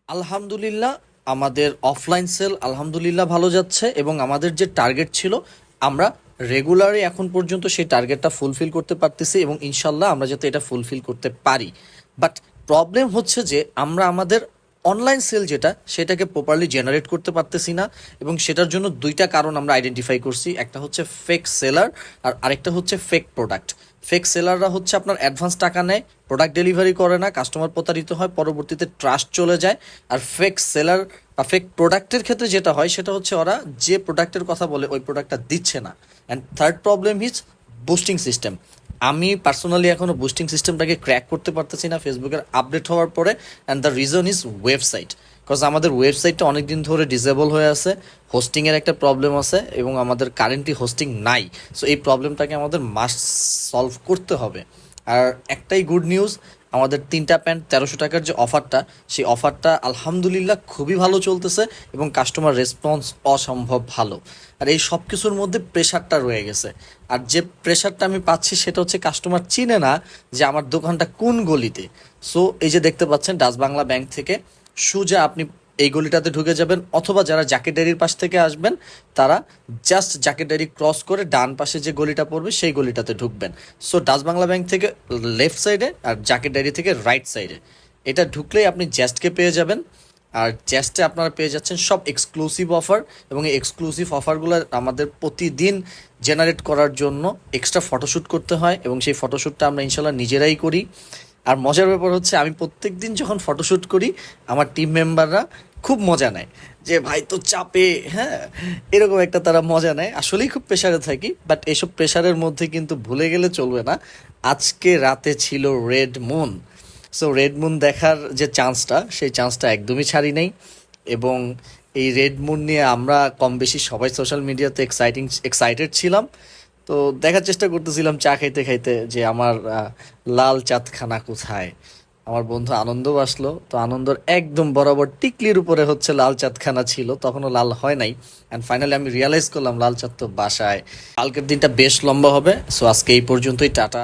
আলহামদুলিল্লাহ, আমাদের offline sell আলহামদুলিল্লাহ ভালো যাচ্ছে এবং আমাদের যে টার্গেট ছিল আমরা রেগুলারই এখন পর্যন্ত সেই টার্গেটটা ফুলফিল করতে পারতেছি এবং ইনশাল্লাহ আমরা যাতে এটা ফুলফিল করতে পারি। বাট প্রবলেম হচ্ছে যে আমরা আমাদের অনলাইন সেল যেটা সেটাকে প্রপারলি জেনারেট করতে পারতেছি না এবং সেটার জন্য দুইটা কারণ আমরা আইডেন্টিফাই করছি। একটা হচ্ছে ফেক সেলার আর আরেকটা হচ্ছে ফেক প্রোডাক্ট। ফেক সেলাররা হচ্ছে আপনার অ্যাডভান্স টাকা নেয়, প্রোডাক্ট ডেলিভারি করে না, কাস্টমার প্রতারিত হয়, পরবর্তীতে ট্রাস্ট চলে যায়। আর ফেক সেলার বা ফেক প্রোডাক্টের ক্ষেত্রে যেটা হয় সেটা হচ্ছে ওরা যে প্রোডাক্টের কথা বলে ওই প্রোডাক্টটা দিচ্ছে না। And third problem is boosting system. আমি পার্সোনালি এখনও বুস্টিং সিস্টেমটাকে ক্র্যাক করতে পারতেছি না ফেসবুকের আপডেট হওয়ার পরে। And the reason is website. Because আমাদের ওয়েবসাইটটা অনেক দিন ধরে ডিসেবল হয়ে আছে, হোস্টিংয়ের একটা প্রবলেম আছে এবং আমাদের কারেন্টলি হোস্টিং নাই। সো এই প্রবলেমটাকে আমাদের মাস্ট সলভ করতে হবে। আর একটাই গুড নিউজ, আমাদের 3টা প্যান্ট 1300 টাকার যে অফারটা, সেই অফারটা আলহামদুলিল্লাহ খুবই ভালো চলতেছে এবং কাস্টমার রেসপন্স অসম্ভব ভালো। আর এই সব কিছুর মধ্যে প্রেশারটা রয়ে গেছে। আর যে প্রেশারটা আমি পাচ্ছি সেটা হচ্ছে কাস্টমার চিনে না যে আমার দোকানটা কোন গলিতে। সো এই যে দেখতে পাচ্ছেন ডাচ বাংলা ব্যাংক থেকে সোজা আপনি এই গলিটাতে ঢুকে যাবেন, অথবা যারা জাকেট ডায়েরির পাশ থেকে আসবেন তারা জাস্ট জাকেট ডায়েরি ক্রস করে ডান পাশে যে গলিটা পড়বে সেই গলিটাতে ঢুকবেন। সো ডাচ বাংলা ব্যাংক থেকে লেফট সাইডে আর জাকেট ডায়েরি থেকে রাইট সাইডে এটা ঢুকলেই আপনি জ্যাস্টকে পেয়ে যাবেন। আর জ্যাস্টে আপনারা পেয়ে যাচ্ছেন সব এক্সক্লুসিভ অফার এবং এই এক্সক্লুসিভ অফারগুলো আমাদের প্রতিদিন জেনারেট করার জন্য এক্সট্রা ফটোশ্যুট করতে হয় এবং সেই ফটোশ্যুটটা আমরা ইনশাল্লাহ নিজেরাই করি। আর মজার ব্যাপার হচ্ছে আমি প্রত্যেক দিন যখন ফটোশ্যুট করি আমার টিম মেম্বাররা খুব মজা নেয় যে ভাই তো চাপে, হ্যাঁ, এরকম একটা তারা মজা নেয়। আসলেই খুব প্রেশারে থাকি, বাট এইসব প্রেশারের মধ্যে কিন্তু ভুলে গেলে চলবে না আজকে রাতে ছিল red moon. So red moon দেখার যে চান্সটা সেই চান্সটা একদমই ছাড়ি নাই। এবং এই রেড মুন নিয়ে আমরা কম বেশি সবাই সোশ্যাল মিডিয়াতে এক্সাইটেড ছিলাম। তো দেখার চেষ্টা করতেছিলাম চা খাইতে খাইতে যে আমার লাল চাঁদখানা কোথায়। আমার বন্ধু আনন্দ আসলো, তো আনন্দর একদম বরাবর টিকলির উপরে হচ্ছে লাল চাঁদখানা ছিল, তখনও লাল হয় নাই। অ্যান্ড ফাইনালি আমি রিয়ালাইজ করলাম লাল চাঁদ তো বাসায়। কালকের দিনটা বেশ লম্বা হবে। সো আজকে এই পর্যন্তই, টাটা।